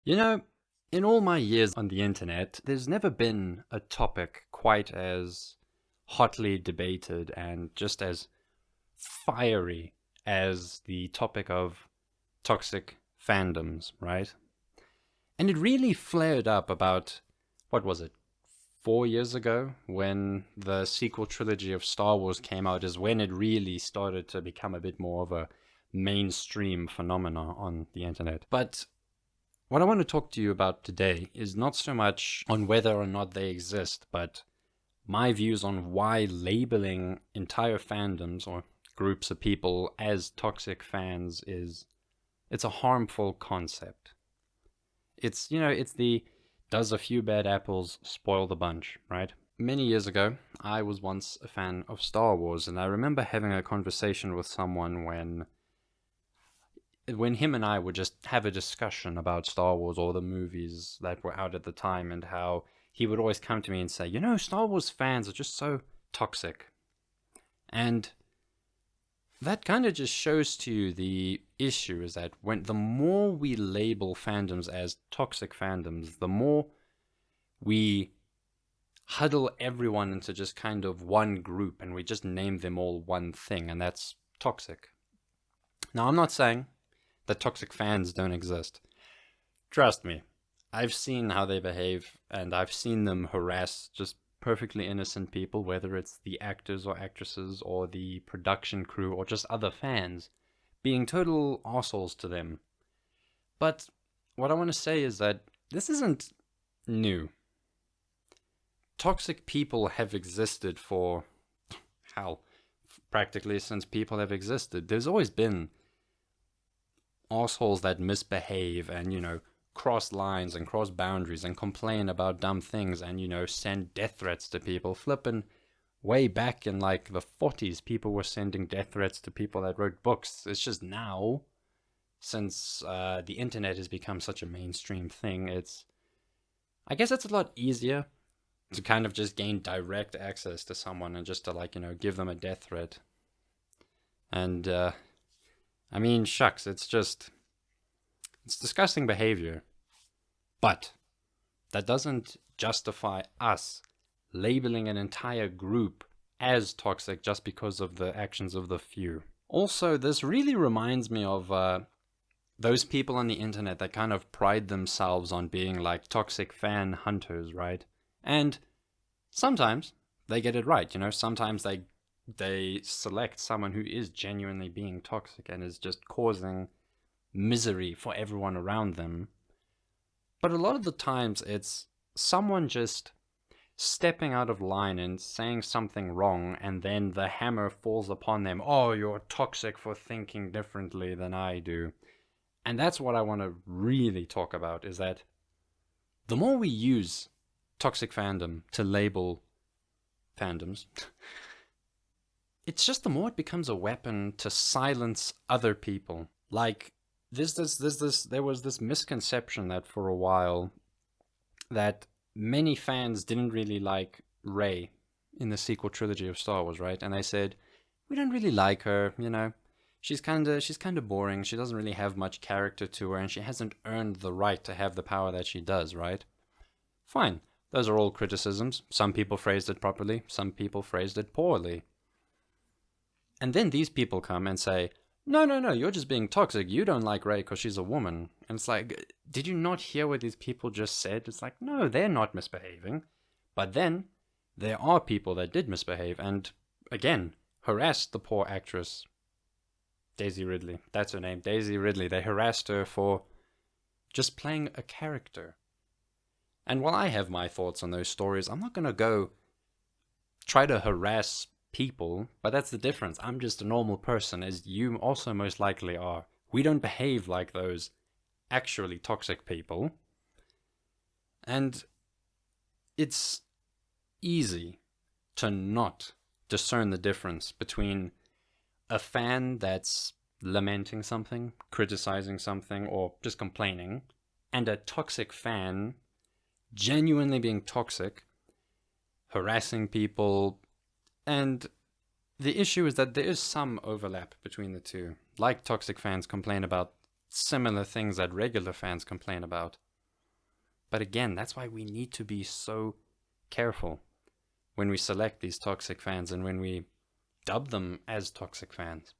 You know, in all my years on the internet, there's never been a topic quite as hotly debated and just as fiery as the topic of toxic fandoms, right? And it really flared up about, what was it, 4 years ago when the sequel trilogy of Star Wars came out, is when it really started to become a bit more of a mainstream phenomena on the internet. But what I want to talk to you about today is not so much on whether or not they exist, but my views on why labeling entire fandoms or groups of people as toxic fans it's a harmful concept. It's the does a few bad apples spoil the bunch, right? Many years ago, I was once a fan of Star Wars, and I remember having a conversation with someone when him and I would just have a discussion about Star Wars or the movies that were out at the time, and how he would always come to me and say, Star Wars fans are just so toxic. And that kind of just shows to you the issue is that when the more we label fandoms as toxic fandoms, the more we huddle everyone into just kind of one group and we just name them all one thing, and that's toxic. Now, I'm not saying that toxic fans don't exist. Trust me, I've seen how they behave, and I've seen them harass just perfectly innocent people, whether it's the actors or actresses or the production crew or just other fans, being total assholes to them. But what I want to say is that this isn't new. Toxic people have existed for, hell, practically since people have existed. There's always been assholes that misbehave and, cross lines and cross boundaries and complain about dumb things and, send death threats to people. Flippin' way back in like the 40s, people were sending death threats to people that wrote books. It's just now, since the internet has become such a mainstream thing, I guess it's a lot easier to kind of just gain direct access to someone and just to give them a death threat. And I mean, shucks, it's disgusting behavior. But that doesn't justify us labeling an entire group as toxic just because of the actions of the few. Also, this really reminds me of those people on the internet that kind of pride themselves on being like toxic fan hunters, right? And sometimes they get it right, sometimes they select someone who is genuinely being toxic and is just causing misery for everyone around them. But a lot of the times it's someone just stepping out of line and saying something wrong, and then the hammer falls upon them. Oh, you're toxic for thinking differently than I do. And that's what I want to really talk about, is that the more we use toxic fandom to label fandoms, it's just the more it becomes a weapon to silence other people. Like, there was this misconception that for a while that many fans didn't really like Rey in the sequel trilogy of Star Wars, right? And they said, we don't really like her, she's kind of boring, she doesn't really have much character to her, and she hasn't earned the right to have the power that she does, right? Fine, those are all criticisms. Some people phrased it properly, some people phrased it poorly. And then these people come and say, no, you're just being toxic. You don't like Rey because she's a woman. And it's like, did you not hear what these people just said? It's like, no, they're not misbehaving. But then there are people that did misbehave and, again, harassed the poor actress, Daisy Ridley. That's her name, Daisy Ridley. They harassed her for just playing a character. And while I have my thoughts on those stories, I'm not going to go try to harass people, but that's the difference. I'm just a normal person, as you also most likely are. We don't behave like those actually toxic people. And it's easy to not discern the difference between a fan that's lamenting something, criticizing something, or just complaining, and a toxic fan genuinely being toxic, harassing people. And the issue is that there is some overlap between the two. Like, toxic fans complain about similar things that regular fans complain about. But again, that's why we need to be so careful when we select these toxic fans and when we dub them as toxic fans.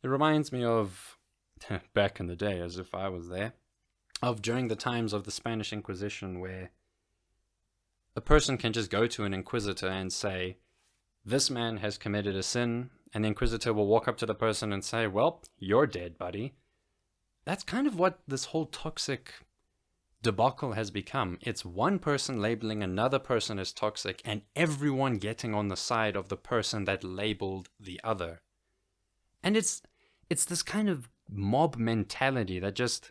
It reminds me of back in the day, as if I was there, of during the times of the Spanish Inquisition, where a person can just go to an inquisitor and say, this man has committed a sin, and the inquisitor will walk up to the person and say, well, you're dead, buddy. That's kind of what this whole toxic debacle has become. It's one person labeling another person as toxic, and everyone getting on the side of the person that labeled the other. And it's this kind of mob mentality that just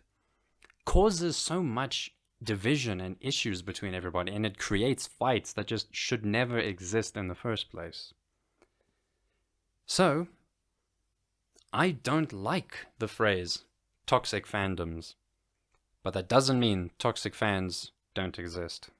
causes so much division and issues between everybody, and it creates fights that just should never exist in the first place. So, I don't like the phrase toxic fandoms, but that doesn't mean toxic fans don't exist.